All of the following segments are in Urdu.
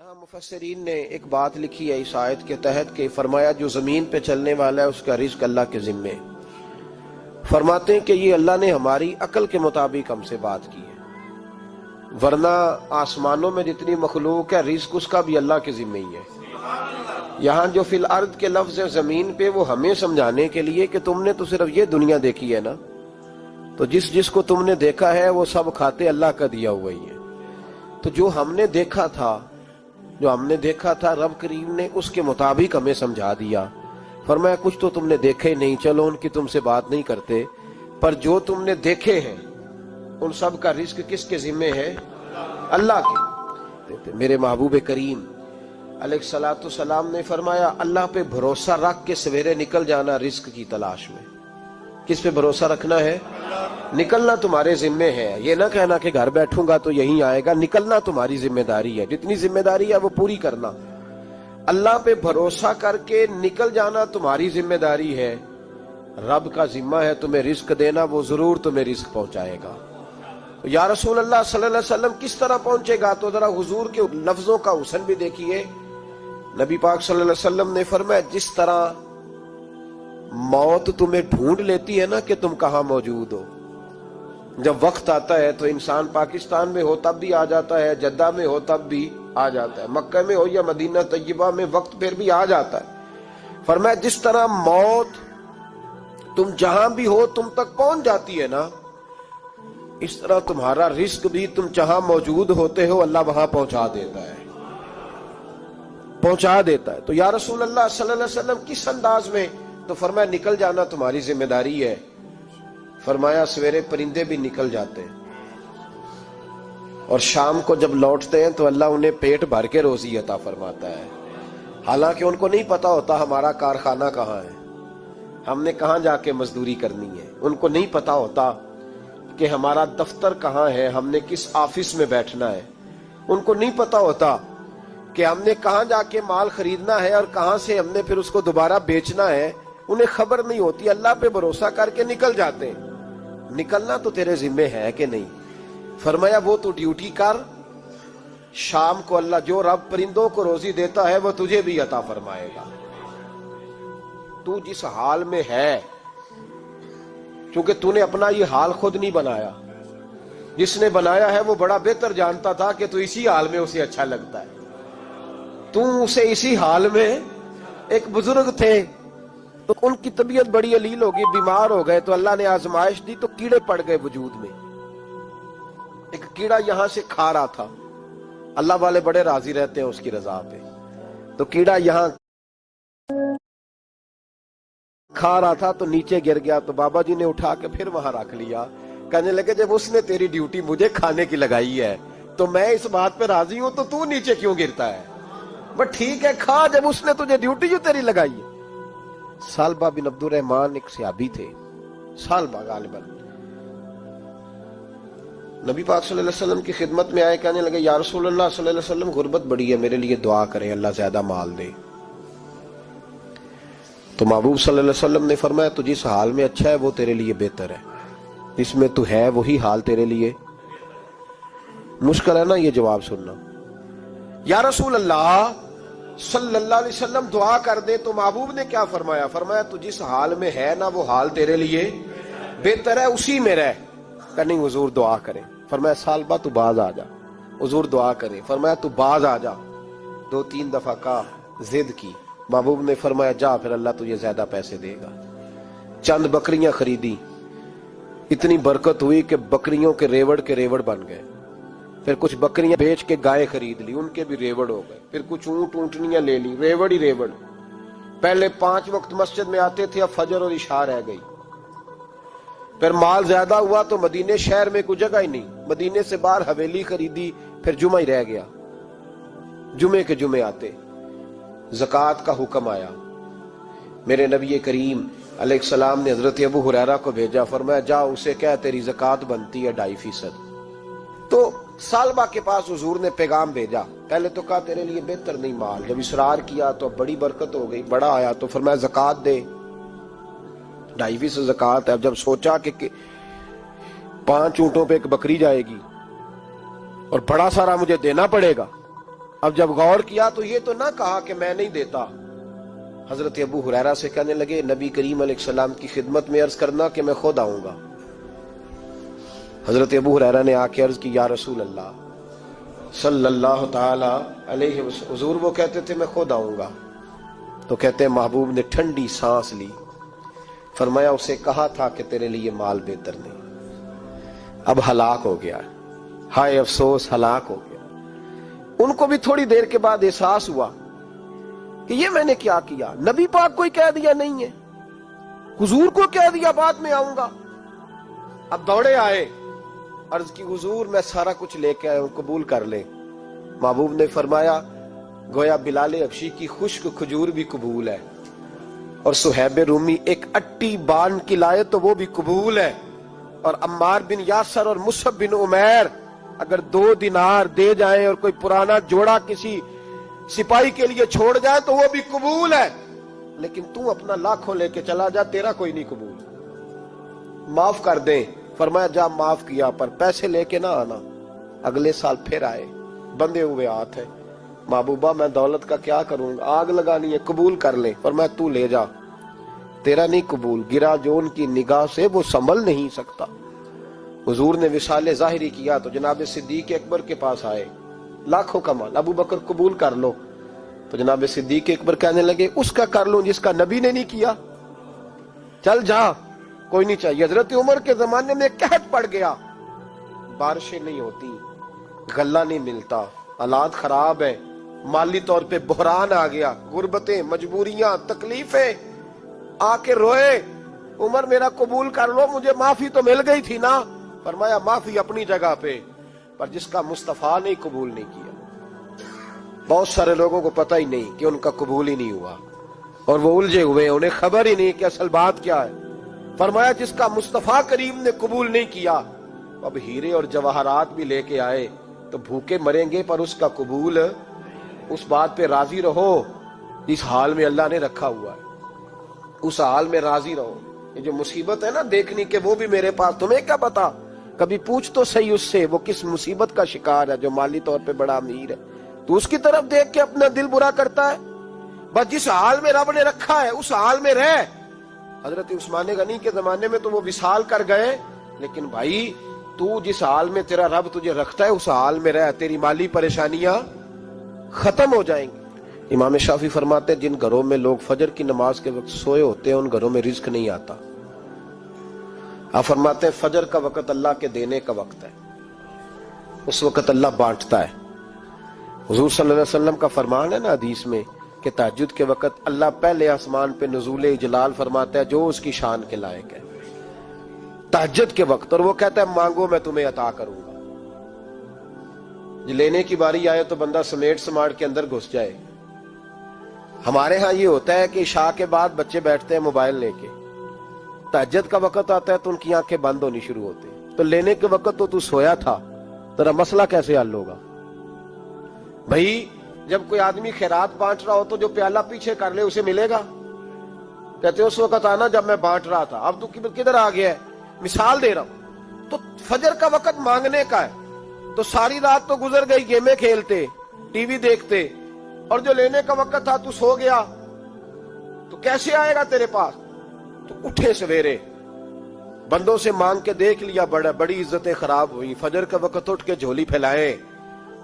یہاں مفسرین نے ایک بات لکھی ہے اس آیت کے تحت کہ فرمایا جو زمین پہ چلنے والا ہے اس کا رزق اللہ کے ذمے. فرماتے ہیں کہ یہ اللہ نے ہماری عقل کے مطابق ہم سے بات کی ہے، ورنہ آسمانوں میں جتنی مخلوق ہے رزق اس کا بھی اللہ کے ذمے ہی ہے. یہاں جو فی الارض کے لفظ ہے زمین پہ، وہ ہمیں سمجھانے کے لیے کہ تم نے تو صرف یہ دنیا دیکھی ہے نا، تو جس کو تم نے دیکھا ہے وہ سب کھاتے اللہ کا دیا ہوا ہی ہے. تو جو ہم نے دیکھا تھا رب کریم نے اس کے مطابق ہمیں سمجھا دیا. فرمایا کچھ تو تم نے دیکھے نہیں، چلو ان کی تم سے بات نہیں کرتے، پر جو تم نے دیکھے ہیں ان سب کا رزق کس کے ذمے ہے؟ اللہ کے. میرے محبوب کریم علیہ الصلوۃ والسلام نے فرمایا اللہ پہ بھروسہ رکھ کے سویرے نکل جانا رزق کی تلاش میں. کس پہ بھروسہ رکھنا ہے؟ نکلنا تمہارے ذمے ہے. یہ نہ کہنا کہ گھر بیٹھوں گا تو یہیں آئے گا، نکلنا تمہاری ذمہ داری ہے. جتنی ذمہ داری ہے وہ پوری کرنا. اللہ پہ بھروسہ کر کے نکل جانا تمہاری ذمہ داری ہے. رب کا ذمہ ہے تمہیں رزق دینا، وہ ضرور تمہیں رزق پہنچائے گا. یا رسول اللہ صلی اللہ علیہ وسلم کس طرح پہنچے گا؟ تو ذرا حضور کے لفظوں کا حسن بھی دیکھیے. نبی پاک صلی اللہ علیہ وسلم نے فرمایا جس طرح موت تمہیں ڈھونڈ لیتی ہے نا کہ تم کہاں موجود ہو، جب وقت آتا ہے تو انسان پاکستان میں ہو تب بھی آ جاتا ہے، جدہ میں ہو تب بھی آ جاتا ہے، مکہ میں ہو یا مدینہ طیبہ میں وقت پھر بھی آ جاتا ہے. فرمایا جس طرح موت تم جہاں بھی ہو تم تک پہنچ جاتی ہے نا، اس طرح تمہارا رزق بھی تم جہاں موجود ہوتے ہو اللہ وہاں پہنچا دیتا ہے. تو یا رسول اللہ صلی اللہ علیہ وسلم کس انداز میں؟ تو فرمایا نکل جانا تمہاری ذمہ داری ہے. فرمایا سویرے پرندے بھی نکل جاتے ہیں اور شام کو جب لوٹتے ہیں تو اللہ انہیں پیٹ بھر کے روزی عطا فرماتا ہے. حالانکہ ان کو نہیں پتا ہوتا ہمارا کارخانہ کہاں ہے، ہم نے کہاں جا کے مزدوری کرنی ہے. ان کو نہیں پتا ہوتا کہ ہمارا دفتر کہاں ہے، ہم نے کس آفس میں بیٹھنا ہے. ان کو نہیں پتا ہوتا کہ ہم نے کہاں جا کے مال خریدنا ہے اور کہاں سے ہم نے پھر اس کو دوبارہ بیچنا ہے. انہیں خبر نہیں ہوتی. اللہ پہ بھروسہ کر کے نکل جاتے ہیں. نکلنا تو تیرے ذمہ ہے کہ نہیں؟ فرمایا وہ تو ڈیوٹی کر، شام کو اللہ جو رب پرندوں کو روزی دیتا ہے وہ تجھے بھی عطا فرمائے گا. تو جس حال میں ہے، چونکہ تو نے اپنا یہ حال خود نہیں بنایا، جس نے بنایا ہے وہ بڑا بہتر جانتا تھا کہ تو اسی حال میں اسے اچھا لگتا ہے. تو اسے اسی حال میں، ایک بزرگ تھے تو ان کی طبیعت بڑی علیل ہوگی، بیمار ہو گئے تو اللہ نے آزمائش دی تو کیڑے پڑ گئے وجود میں. ایک کیڑا یہاں سے کھا رہا تھا، اللہ والے بڑے راضی رہتے ہیں اس کی رضا پہ. تو کیڑا یہاں کھا رہا تھا تو نیچے گر گیا، تو بابا جی نے اٹھا کے پھر وہاں رکھ لیا. کہنے لگے جب اس نے تیری ڈیوٹی مجھے کھانے کی لگائی ہے تو میں اس بات پہ راضی ہوں، تو نیچے کیوں گرتا ہے؟ بس ٹھیک ہے کھا، جب اس نے تجھے ڈیوٹی جو تیری لگائی ہے. سالبہ بن عبد الرحمن ایک صحابی تھے، سالبہ غالباً نبی پاک صلی اللہ علیہ وسلم کی خدمت میں آئے. کہنے لگے یا رسول اللہ صلی اللہ علیہ وسلم غربت بڑی ہے، میرے لیے دعا کریں اللہ زیادہ مال دے. تو محبوب صلی اللہ علیہ وسلم نے فرمایا تو جس حال میں اچھا ہے وہ تیرے لیے بہتر ہے، جس میں تو ہے وہی حال تیرے لیے. مشکل ہے نا یہ جواب سننا. یا رسول اللہ صلی اللہ علیہ وسلم دعا کر دے. تو محبوب نے کیا فرمایا؟ فرمایا تو جس حال میں ہے نا وہ حال تیرے لیے بہتر ہے، اسی میں رہ. کہ نہیں حضور دعا کریں. فرمایا سالبہ تو باز آ جا. حضور دعا کریں. فرمایا تو باز آ جا. 2-3 دفعہ کا ضد کی. محبوب نے فرمایا جا پھر اللہ تجھے زیادہ پیسے دے گا. چند بکریاں خریدی، اتنی برکت ہوئی کہ بکریوں کے ریوڑ بن گئے. پھر کچھ بکریاں بیچ کے گائے خرید لی، ان کے بھی ریوڑ ہو گئے. پھر کچھ اونٹنیاں لے لی، ریوڑ ہی ریوڑ. پہلے 5 وقت مسجد میں آتے تھے، اب فجر اور عشاء رہ گئی. پھر مال زیادہ ہوا تو مدینے شہر میں کوئی جگہ ہی نہیں، مدینے سے باہر حویلی خریدی. پھر جمعہ ہی رہ گیا، جمعے کے جمعے آتے. زکوٰۃ کا حکم آیا. میرے نبی کریم علیہ السلام نے حضرت ابو ہریرہ کو بھیجا. فرمایا جا اسے کہہ تیری زکوٰۃ بنتی ہے 2.5%. تو سالبہ کے پاس حضور نے پیغام بھیجا. پہلے تو کہا تیرے لیے بہتر نہیں مال. جب اصرار کیا تو بڑی برکت ہو گئی، بڑا آیا تو فرمایا زکوٰۃ دے. 2.5% زکوٰۃ ہے. اب جب سوچا کہ 5 اونٹوں پہ ایک بکری جائے گی اور بڑا سارا مجھے دینا پڑے گا، اب جب غور کیا تو یہ تو نہ کہا کہ میں نہیں دیتا. حضرت ابو ہریرہ سے کہنے لگے نبی کریم علیہ السلام کی خدمت میں عرض کرنا کہ میں خود آؤں گا. حضرت ابو ہریرہ نے آ کے عرض کی یا رسول اللہ صلی اللہ تعالی علیہ وسلم. حضور وہ کہتے تھے میں خود آؤں گا. تو کہتے ہیں محبوب نے ٹھنڈی سانس لی, فرمایا اسے کہا تھا کہ تیرے لیے مال بہتر نہیں, اب ہلاک ہو گیا, ہائے افسوس ہلاک ہو گیا. ان کو بھی تھوڑی دیر کے بعد احساس ہوا کہ یہ میں نے کیا کیا, نبی پاک کو ہی کہہ دیا نہیں ہے, حضور کو کہہ دیا بعد میں آؤں گا. اب دوڑے آئے, عرض کی حضور میں سارا کچھ لے کے آیا ہوں, قبول کر لیں. محبوب نے فرمایا گویا بلال حبشی کی خشک کھجور بھی قبول ہے, اور صہیب رومی ایک اٹی بان کی لائے تو وہ بھی قبول ہے, اور عمار بن یاسر اور مصعب بن عمیر اگر 2 دینار دے جائیں اور کوئی پرانا جوڑا کسی سپاہی کے لیے چھوڑ جائے تو وہ بھی قبول ہے, لیکن تو اپنا لاکھوں لے کے چلا جا, تیرا کوئی نہیں قبول. معاف کر دیں. فرمایا جا معاف کیا, پر پیسے لے کے نہ آنا. اگلے سال پھر آئے, بندے ہوئے ہاتھ ہے. محبوبہ میں دولت کا کیا کروں گا, آگ لگانی ہے, قبول کر لیں. فرمایا تو لے جا, تیرا نہیں قبول. گرا جو ان کی نگاہ سے وہ سنبھل نہیں سکتا. حضور نے وصال ظاہری کیا تو جناب صدیق اکبر کے پاس آئے, لاکھوں کا مال, ابو بکر قبول کر لو. تو جناب صدیق اکبر کہنے لگے اس کا کر لوں جس کا نبی نے نہیں کیا, چل جا, کوئی نہیں چاہیے. حضرت عمر کے زمانے میں قحط پڑ گیا, بارشیں نہیں ہوتی, غلہ نہیں ملتا, حالات خراب ہے, مالی طور پہ بحران آ گیا, غربتیں, مجبوریاں, تکلیفیں. آ کے روئے, عمر میرا قبول کر لو, مجھے معافی تو مل گئی تھی نا. فرمایا معافی اپنی جگہ پہ, پر جس کا مصطفیٰ نے قبول نہیں کیا. بہت سارے لوگوں کو پتہ ہی نہیں کہ ان کا قبول ہی نہیں ہوا, اور وہ الجھے ہوئے, انہیں خبر ہی نہیں کہ اصل بات کیا ہے. فرمایا جس کا مصطفیٰ کریم نے قبول نہیں کیا, اب ہیرے اور جواہرات بھی لے کے آئے تو بھوکے مریں گے, پر اس کا قبول, اس بات پہ راضی رہو اس حال میں اللہ نے رکھا ہوا ہے, اس حال میں راضی رہو. یہ جو مصیبت ہے نا دیکھنی کہ وہ بھی میرے پاس, تمہیں کیا پتا, کبھی پوچھ تو صحیح اس سے وہ کس مصیبت کا شکار ہے, جو مالی طور پہ بڑا امیر ہے. تو اس کی طرف دیکھ کے اپنا دل برا کرتا ہے. بس جس حال میں رب نے رکھا ہے اس حال میں رہ. حضرت عثمان غنی کے زمانے میں تو وہ وصال کر گئے, لیکن بھائی تو جس حال میں تیرا رب تجھے رکھتا ہے اس حال میں رہ, تیری مالی پریشانیاں ختم ہو جائیں گی. امام شافعی فرماتے ہیں جن گھروں میں لوگ فجر کی نماز کے وقت سوئے ہوتے ہیں ان گھروں میں رزق نہیں آتا. آپ فرماتے ہیں فجر کا وقت اللہ کے دینے کا وقت ہے, اس وقت اللہ بانٹتا ہے. حضور صلی اللہ علیہ وسلم کا فرمان ہے نا حدیث میں کہ تہجد کے وقت اللہ پہلے آسمان پہ نزول جلال فرماتا ہے جو اس کی شان کے لائق ہے تہجد کے وقت, اور وہ کہتا ہے مانگو میں تمہیں عطا کروں گا. لینے کی باری آئے تو بندہ سمیٹ سماٹ کے اندر گھس جائے. ہمارے ہاں یہ ہوتا ہے کہ عشاء کے بعد بچے بیٹھتے ہیں موبائل لے کے, تہجد کا وقت آتا ہے تو ان کی آنکھیں بند ہونی شروع ہوتی ہیں, تو لینے کے وقت تو سویا تھا, تیرا مسئلہ کیسے حل ہوگا بھائی؟ جب کوئی آدمی خیرات بانٹ رہا ہو تو جو پیالہ پیچھے کر لے اسے ملے گا؟ کہتے اس وقت آنا جب میں بانٹ رہا تھا, اب تو کدھر آ گیا ہے؟ مثال دے رہا ہوں. تو فجر کا وقت مانگنے کا ہے, تو ساری رات تو گزر گئی گیمیں کھیلتے, ٹی وی دیکھتے, اور جو لینے کا وقت تھا تو سو گیا, تو کیسے آئے گا تیرے پاس؟ تو اٹھے سویرے, بندوں سے مانگ کے دیکھ لیا, بڑی عزتیں خراب ہوئی. فجر کا وقت اٹھ کے جھولی پھیلائے.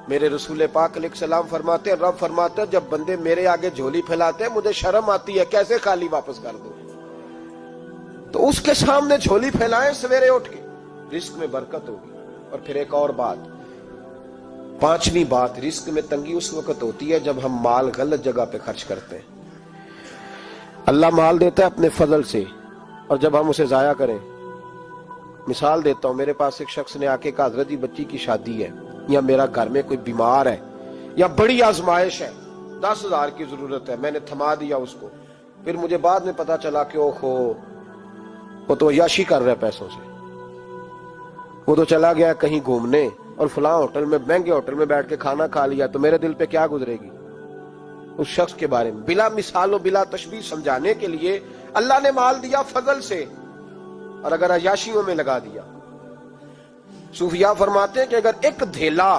میرے رسول پاک علیہ السلام فرماتے ہیں, رب فرماتے ہیں جب بندے میرے آگے جھولی پھیلاتے ہیں مجھے شرم آتی ہے, کیسے خالی واپس کر دو. تو اس کے سامنے جھولی پھیلائیں سویرے اٹھ کے, رزق میں برکت ہوگی. اور پھر ایک اور بات, 5ویں بات, رزق میں تنگی اس وقت ہوتی ہے جب ہم مال غلط جگہ پہ خرچ کرتے ہیں. اللہ مال دیتا ہے اپنے فضل سے, اور جب ہم اسے ضائع کریں. مثال دیتا ہوں, میرے پاس ایک شخص نے آ کے کہا حضرت جی بچی کی شادی ہے, یا میرا گھر میں کوئی بیمار ہے, یا بڑی آزمائش ہے, 10,000 کی ضرورت ہے. میں نے تھما دیا اس کو, پھر مجھے بعد میں پتا چلا کہ وہ تو عیاشی کر رہا ہے پیسوں سے, وہ تو چلا گیا کہیں گھومنے اور فلاں ہوٹل میں, مہنگے ہوٹل میں بیٹھ کے کھانا کھا لیا, تو میرے دل پہ کیا گزرے گی اس شخص کے بارے میں؟ بلا مثال و بلا تشبیہ سمجھانے کے لیے اللہ نے مال دیا فضل سے, اور اگر عیاشیوں میں لگا دیا. صوفیاء فرماتے ہیں کہ اگر ایک دھیلا